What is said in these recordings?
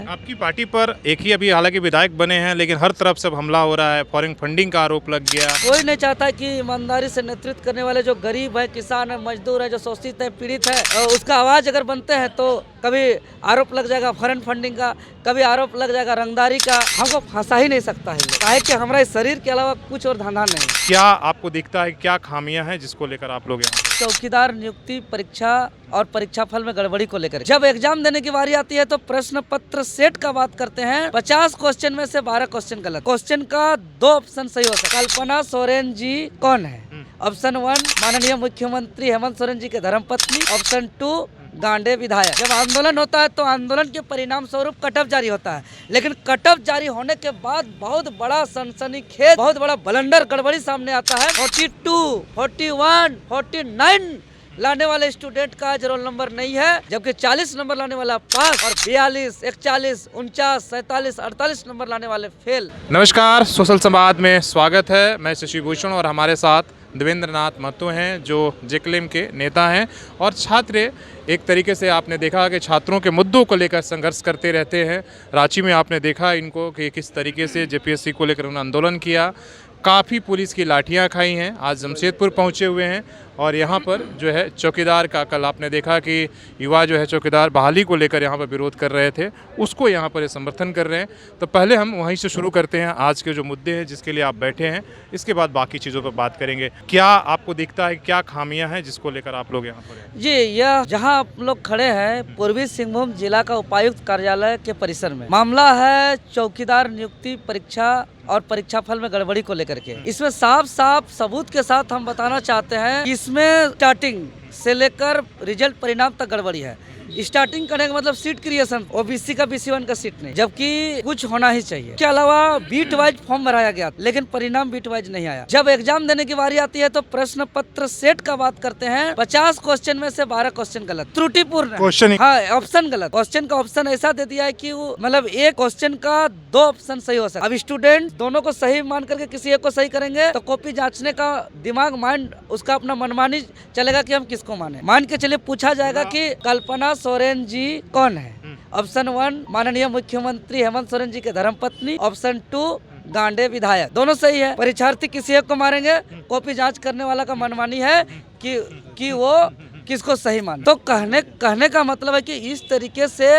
आपकी पार्टी पर एक ही अभी हालांकि विधायक बने हैं, लेकिन हर तरफ से अब हमला हो रहा है, फॉरेन फंडिंग का आरोप लग गया। कोई नहीं चाहता कि ईमानदारी से नेतृत्व करने वाले जो गरीब है, किसान है, मजदूर है, जो शोषित है, पीड़ित है, उसका आवाज अगर बनते हैं तो कभी आरोप लग जाएगा फॉरेन फंडिंग का, कभी आरोप लग जाएगा रंगदारी का। हमको फंसा ही नहीं सकता है, काहे कि हमारे शरीर के अलावा कुछ और धंधा नहीं। क्या आपको दिखता है क्या खामियां हैं जिसको लेकर आप लोग यहाँ? चौकीदार नियुक्ति परीक्षा और परीक्षा फल में गड़बड़ी को लेकर जब एग्जाम देने की बारी आती है तो प्रश्न पत्र सेट का बात करते हैं। 50 क्वेश्चन में से 12 क्वेश्चन गलत। क्वेश्चन का 2 ऑप्शन सही हो सकता है। कल्पना सोरेन जी कौन है? ऑप्शन 1 माननीय मुख्यमंत्री हेमंत सोरेन जी के धर्मपत्नी। ऑप्शन 2 गांडे विधायक। जब आंदोलन होता है तो आंदोलन के परिणाम स्वरूप कटअफ जारी होता है, लेकिन कटअफ जारी होने के बाद बहुत बड़ा सनसनीखेज, बहुत बड़ा ब्लंडर गड़बड़ी सामने आता है। 42, 41, 49 लाने वाले स्टूडेंट का आज रोल नंबर नहीं है, जबकि 40 नंबर लाने वाला पास और 42, 41, 49, 47, 48 नंबर लाने वाले फेल। नमस्कार, सोशल संवाद में स्वागत है। मैं शशि भूषण और हमारे साथ देवेंद्र नाथ महतो हैं जो जेक्लेम के नेता हैं और छात्र एक तरीके से आपने देखा कि छात्रों के मुद्दों को लेकर संघर्ष करते रहते हैं। रांची में आपने देखा इनको कि किस तरीके से जेपीएससी को लेकर उन्होंने आंदोलन किया, काफ़ी पुलिस की लाठियां खाई हैं। आज जमशेदपुर पहुंचे हुए हैं और यहां पर जो है चौकीदार का, कल आपने देखा कि युवा जो है चौकीदार बहाली को लेकर यहां पर विरोध कर रहे थे, उसको यहां पर समर्थन कर रहे हैं। तो पहले हम वहीं से शुरू करते हैं आज के जो मुद्दे हैं जिसके लिए आप बैठे हैं, इसके बाद बाकी चीज़ों पर बात करेंगे। क्या आपको दिखता है क्या खामियां हैं जिसको लेकर आप लोग यहाँ पर हैं? जी, यह जहां आप लोग खड़े हैं पूर्वी सिंहभूम जिला का उपायुक्त कार्यालय के परिसर में मामला है चौकीदार नियुक्ति परीक्षा और परीक्षा फल में गड़बड़ी को लेकर के। इसमें साफ साफ सबूत के साथ हम बताना चाहते हैं कि इसमें स्टार्टिंग से लेकर रिजल्ट परिणाम तक गड़बड़ी है। स्टार्टिंग करने का मतलब सीट क्रिएशन ओबीसी का BC1 का सीट नहीं, जबकि कुछ होना ही चाहिए। के अलावा बीट वाइज फॉर्म भराया गया, लेकिन परिणाम बीट वाइज नहीं आया। जब एग्जाम देने की बारी आती है तो प्रश्न पत्र सेट का बात करते हैं। 50 क्वेश्चन में से 12 क्वेश्चन गलत, त्रुटिपूर्ण क्वेश्चन। हाँ, ऑप्शन गलत। क्वेश्चन का ऑप्शन ऐसा दे दिया है कि वो मतलब एक क्वेश्चन का 2 ऑप्शन सही हो सकता है। अब स्टूडेंट दोनों को सही मान करके किसी एक को सही करेंगे तो कॉपी जांचने का दिमाग, माइंड उसका अपना मनमानी चलेगा कि हम किसको माने। मान के चलिए पूछा जाएगा कि कल्पना सोरेन जी कौन है? ऑप्शन 1 माननीय मुख्यमंत्री हेमंत सोरेन जी के धर्मपत्नी। ऑप्शन 2 गांडे विधायक। दोनों सही है। परीक्षार्थी किसी एक को मारेंगे, कॉपी जांच करने वाला का मनमानी है कि वो किसको सही माने। तो कहने का मतलब है कि इस तरीके से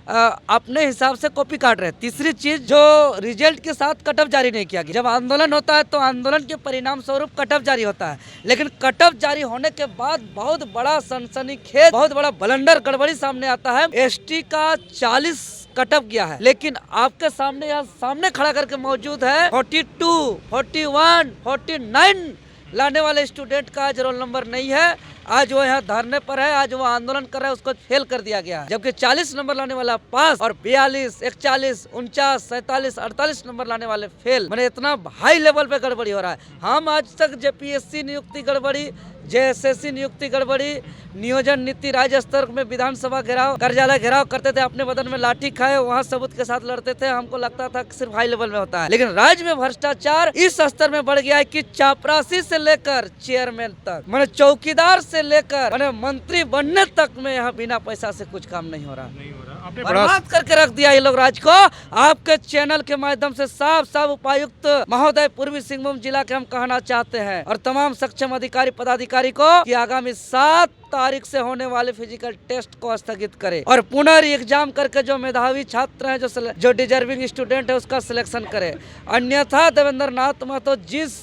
अपने हिसाब से कॉपी काट रहे हैं। तीसरी चीज, जो रिजल्ट के साथ कटअफ जारी नहीं किया गया। जब आंदोलन होता है तो आंदोलन के परिणाम स्वरूप कटअफ जारी होता है, लेकिन कटअफ जारी होने के बाद बहुत बड़ा सनसनीखेज, बहुत बड़ा ब्लंडर गड़बड़ी सामने आता है। एसटी का 40 कटअफ गया है, लेकिन आपके सामने यहाँ सामने खड़ा करके मौजूद है 42, 41, 49 लाने वाले स्टूडेंट का आज रोल नंबर नहीं है। आज वो यहाँ धरने पर है, आज वो आंदोलन कर रहा है, उसको फेल कर दिया गया है। जबकि 40 नंबर लाने वाला पास और 42, 41, 49, 47, 48 नंबर लाने वाले फेल। मैंने इतना हाई लेवल पे गड़बड़ी हो रहा है। हम आज तक जेपीएससी नियुक्ति गड़बड़ी, जेएसएससी नियुक्ति गड़बड़ी, नियोजन नीति राज्य स्तर में विधानसभा घेराव, कार्यालय घेराव करते थे, अपने बदन में लाठी खाए, वहाँ सबूत के साथ लड़ते थे। हमको लगता था कि सिर्फ हाई लेवल में होता है, लेकिन राज्य में भ्रष्टाचार इस स्तर में बढ़ गया है कि चापरासी से लेकर चेयरमैन तक, मैंने चौकीदार से लेकर मैंने मंत्री बनने तक में यहाँ बिना पैसा से कुछ काम नहीं हो रहा। बर्बाद करके रख दिया ये लोग राज्य को। आपके चैनल के माध्यम से साफ साफ उपायुक्त महोदय पूर्वी सिंहभूम जिला के हम कहना चाहते हैं और तमाम सक्षम अधिकारी पदाधिकारी को कि आगामी 7 तारीख से होने वाले फिजिकल टेस्ट को स्थगित करे और पुनः एग्जाम करके जो मेधावी छात्र हैं, जो डिजर्विंग स्टूडेंट है, उसका सिलेक्शन करे। अन्यथा देवेंद्र नाथ महतो जिस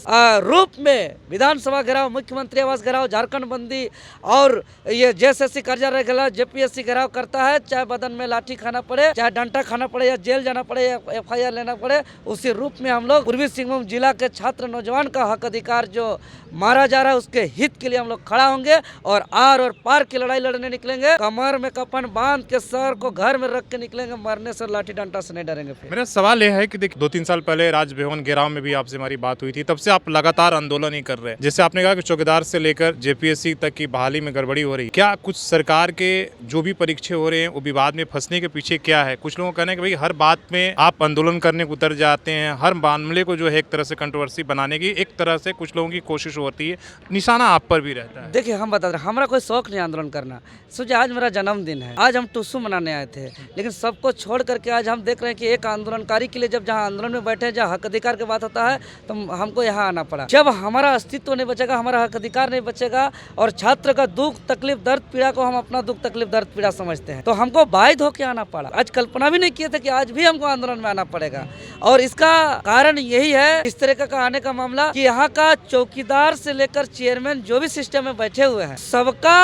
रूप में विधानसभा घेराव, मुख्यमंत्री आवास घेराव, झारखंड बंदी और ये जेएसएससी कार्यालय घेराव, जेपीएससी घेराव करता है, चाहे बदन में लाठी खाना पड़े, चाहे डंडा खाना पड़े, या जेल जाना पड़े, या FIR लेना पड़े, उसी रूप में हम लोग पूर्वी सिंहभूम जिला के छात्र नौजवान का हक अधिकार जो मारा जा रहा है उसके हित के लिए हम लोग खड़ा होंगे और आर और पार की लड़ाई लड़ने निकलेंगे। कमर में कफन बांध के सर को घर में रख के निकलेंगे, मरने से लाठी डंडा से नहीं डरेंगे। मेरा सवाल यह है कि देखिए 2-3 साल पहले राजभवन घेराव में भी आपसे हमारी बात हुई थी, तब से आप लगातार आंदोलन ही कर रहे हैं। जैसे आपने कहा कि चौकीदार से लेकर जेपीएससी तक की बहाली में गड़बड़ी हो रही है, क्या कुछ सरकार के जो भी परीक्षे हो रहे हैं वो विवाद में फंसने के पीछे क्या है? कुछ लोगों का कहना है कि भाई हर बात में आप आंदोलन करने को उतर जाते हैं, हर मामले को जो है एक तरह से कंट्रोवर्सी बनाने की एक तरह से कुछ लोगों की कोशिश होती है, निशाना आप पर भी रहता है। देखिए, हम बता रहे हमारा कोई शौक नहीं आंदोलन करना। सोचिए आज मेरा जन्मदिन है, आज हम टुसू मनाने आए थे, लेकिन सबको छोड़ करके आज हम देख रहे हैं कि एक आंदोलनकारी के लिए जब जहाँ आंदोलन में बैठे हैं, जहाँ हक अधिकार की बात होता है, तो हमको यहाँ आना पड़ा। जब हमारा अस्तित्व नहीं बचेगा, हमारा हक अधिकार नहीं बचेगा और छात्र का दुख तकलीफ दर्द पीड़ा को हम अपना दुख तकलीफ दर्द पीड़ा समझते हैं, तो हमको बाध्य होकर आना पड़ा। आज कल्पना भी नहीं किए थे कि आज भी हमको आंदोलन में आना पड़ेगा। और इसका कारण यही है, इस तरह का आने का मामला, कि यहाँ का चौकीदार से लेकर चेयरमैन जो भी सिस्टम में बैठे हुए हैं, सबका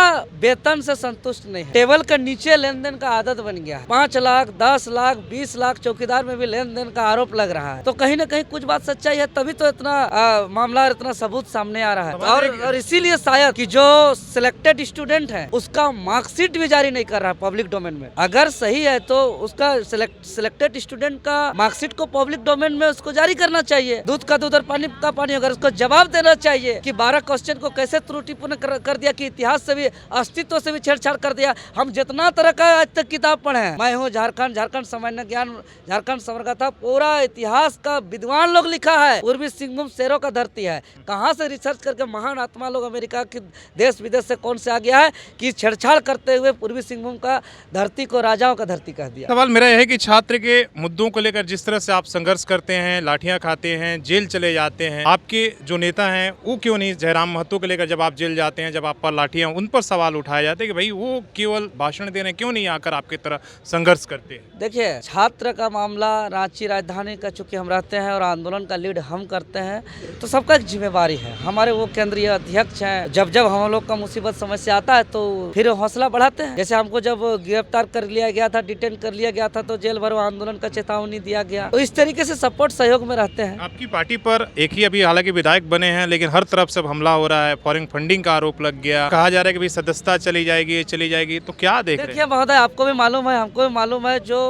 वेतन से संतुष्ट नहीं है। टेबल के नीचे लेन देन का आदत बन गया है। 5 लाख 10 लाख 20 लाख चौकीदार में भी लेन देन का आरोप लग रहा है। तो कहीं ना कहीं कुछ बात सच्चाई है, तभी तो इतना मामला इतना सबूत सामने आ रहा है। और इसीलिए शायद कि जो सिलेक्टेड स्टूडेंट है उसका मार्कशीट भी जारी नहीं कर रहा है पब्लिक डोमेन में। अगर सही है तो उसका सिलेक्टेड स्टूडेंट का मार्कशीट को पब्लिक डोमेन में उसको जारी करना चाहिए। दूध का दूध और पानी का पानी, अगर उसको जवाब देना चाहिए कि 12 क्वेश्चन को कैसे त्रुटिपूर्ण कर दिया, कि इतिहास से भी अस्तित्व से भी छेड़छाड़ कर दिया। हम जितना तरह का आज तक किताब पढ़े हैं, मैं हूँ झारखंड सामान्य ज्ञान, झारखंड समरकथा, पूरा इतिहास का विद्वान लोग लिखा है। पूर्वी सिंहभूम शेरों का धरती है। कहाँ से रिसर्च करके महान आत्मा लोग अमेरिका के देश विदेश से कौन से आ गया है कि छेड़छाड़ करते हुए पूर्वी सिंहभूम का धरती को राजाओं का धरती कह दिया। सवाल मेरा यह है कि छात्र के मुद्दों को लेकर जिस तरह से आप संघर्ष करते हैं, लाठियां खाते हैं, जेल चले जाते हैं, आपके जो नेता हैं वो क्यों नहीं जयराम महतो को लेकर जब आप जेल जाते हैं, जब आप पर लाठियां, उन पर सवाल उठाए जाते हैं कि भाई वो केवल भाषण देने क्यों नहीं आकर आपकी तरह संघर्ष करते हैं? देखिए, छात्र का मामला रांची राजधानी का चूंकि हम रहते हैं और आंदोलन का लीड हम करते हैं, तो सबका एक जिम्मेवारी है। हमारे वो केंद्रीय अध्यक्ष हैं, जब जब हम लोग का मुसीबत समस्या आता है तो फिर हौसला बढ़ाते हैं। जैसे हमको जब गिरफ्तार कर लिया गया था, डिटेन कर लिया गया था, तो जेल भरो आंदोलन का चेतावनी दिया गया। तो इस तरीके से सपोर्ट सहयोग में रहते हैं। आपकी पार्टी पर एक ही अभी हालांकि विधायक बने हैं, लेकिन हर तरफ से हमला हो रहा है, फॉरेन फंडिंग का आरोप लग गया, कहा जा रहा है कि भाई सदस्यता चली जाएगी, तो क्या देख रहे हैं? देखिए महोदय, आपको भी मालूम है, हमको भी मालूम है, जो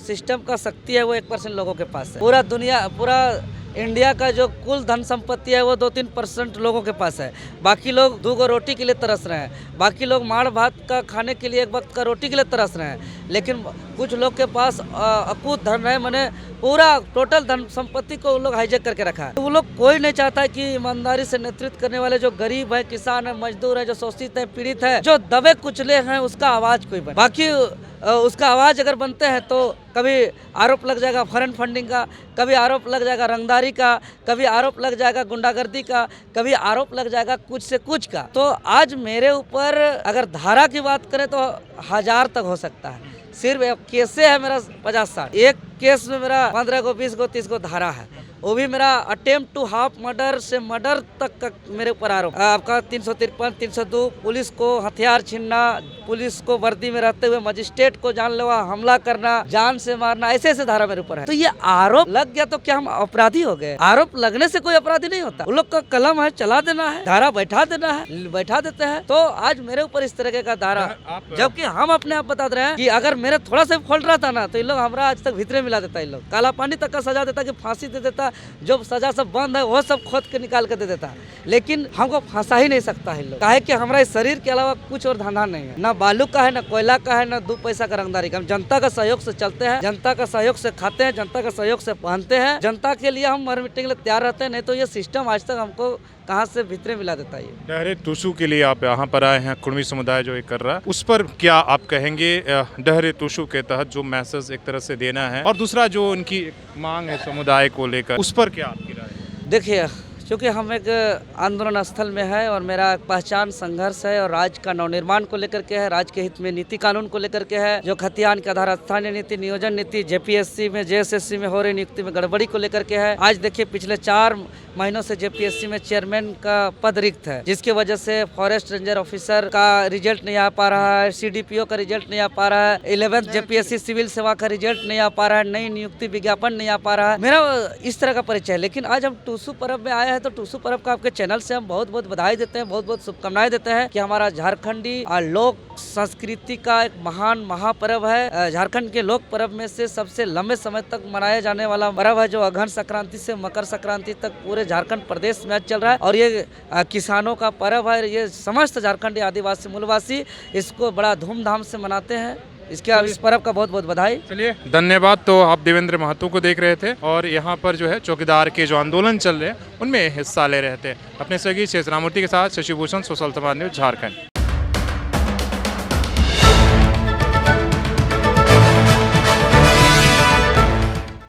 सिस्टम का शक्ति है वो 1% लोगों के पास है। पूरा इंडिया का जो कुल धन संपत्ति है वो 2-3% लोगों के पास है। बाकी लोग 2 रोटी के लिए तरस रहे हैं, बाकी लोग माड़ भात का खाने के लिए, एक वक्त का रोटी के लिए तरस रहे हैं। लेकिन कुछ लोग के पास अकूत धन है, मैंने पूरा टोटल धन संपत्ति को वो लोग हाईजेक करके रखा है। तो वो लोग कोई नहीं चाहता है कि ईमानदारी से नेतृत्व करने वाले जो गरीब है, किसान है, मजदूर है, जो शोषित है, पीड़ित है, जो दबे कुचले हैं, उसका आवाज कोई बने। बाकी उसका आवाज अगर बनते हैं तो कभी आरोप लग जाएगा फॉरेन फंडिंग का, कभी आरोप लग जाएगा रंगदारी का, कभी आरोप लग जाएगा गुंडागर्दी का, कभी आरोप लग जाएगा कुछ से कुछ का। तो आज मेरे ऊपर अगर धारा की बात करें तो 1000 तक हो सकता है। सिर्फ एक केस से है मेरा 50-60, एक केस में मेरा 15 को 20 को 30 को धारा है। वो भी मेरा अटेम्प्ट टू हाफ मर्डर से मर्डर तक का मेरे ऊपर आरोप। आपका 353, 302, पुलिस को हथियार छीनना, पुलिस को वर्दी में रहते हुए मजिस्ट्रेट को जानलेवा हमला करना, जान से मारना, ऐसे धारा मेरे ऊपर है। तो ये आरोप लग गया तो क्या हम अपराधी हो गए? आरोप लगने से कोई अपराधी नहीं होता। उन लोग का कलम है, चला देना है, धारा बैठा देना है, बैठा देते हैं। तो आज मेरे ऊपर इस तरह का धारा, जबकि हम अपने आप बता रहे हैं कि अगर मेरे थोड़ा सा खोल रहा था ना तो इन लोग हमारा आज तक भीतरे मिला देता, इन लोग काला पानी तक का सजा देता, कि फांसी दे देता, जो सजा सब बंद है वो सब खोद के निकाल के दे देता। लेकिन हमको फंसा ही नहीं सकता है लोग, काहे कि हमारे शरीर के अलावा कुछ और धंधा नहीं है, ना बालू का है, ना कोयला का है, ना 2 पैसा का रंगदारी का। हम जनता का सहयोग से चलते हैं, जनता का सहयोग से खाते हैं, जनता का सहयोग से पहनते हैं, जनता के लिए हम मर मिटने के लिए तैयार रहते हैं। नहीं तो ये सिस्टम आज तक हमको कहाँ से भीतरे मिला देता है। डहरे टुसू के लिए आप यहाँ पर आए हैं, कुर्मी समुदाय जो ये कर रहा है, उस पर क्या आप कहेंगे? डहरे टुसू के तहत जो मैसेज एक तरह से देना है, और दूसरा जो उनकी मांग है समुदाय को लेकर, उस पर क्या आपकी राय है? देखिए, क्योंकि हम एक आंदोलन स्थल में है और मेरा पहचान संघर्ष है और राज्य का नवनिर्माण को लेकर के है, राज्य के हित में नीति कानून को लेकर के है, जो खतियान के आधार स्थानीय नीति, नियोजन नीति, जेपीएससी में, जेएसएससी में हो रही नियुक्ति में गड़बड़ी को लेकर के है। आज देखिए पिछले 4 महीनों से जेपीएससी में चेयरमैन का पद रिक्त है, जिसकी वजह से फॉरेस्ट रेंजर ऑफिसर का रिजल्ट नहीं आ पा रहा है, सीडीपीओ का रिजल्ट नहीं आ पा रहा है, 11th जेपीएससी सिविल सेवा का रिजल्ट नहीं आ पा रहा है, नई नियुक्ति विज्ञापन नहीं आ पा रहा है। मेरा इस तरह का परिचय है। लेकिन आज हम टुसू पर्व में आए हैं, तो टुसू पर्व का आपके चैनल से हम बहुत बहुत बधाई देते हैं, बहुत बहुत शुभकामनाएं देते हैं कि हमारा झारखंडी लोक संस्कृति का एक महान महापर्व है। झारखंड के लोक पर्व में से सबसे लंबे समय तक मनाया जाने वाला पर्व है, जो अघन संक्रांति से मकर संक्रांति तक पूरे झारखंड प्रदेश में आज चल रहा है। और ये किसानों का पर्व है, ये समस्त झारखंडी आदिवासी मूलवासी इसको बड़ा धूमधाम से मनाते हैं। इस पर्व का बहुत बहुत बधाई। चलिए, धन्यवाद। तो आप देवेंद्र महतो को देख रहे थे और यहाँ पर जो है चौकीदार के जो आंदोलन चल रहे हैं उनमें हिस्सा ले रहे थे। अपने सहयोगी शेष रामूर्ति के साथ शशि भूषण, सोशल समाज न्यूज, झारखंड।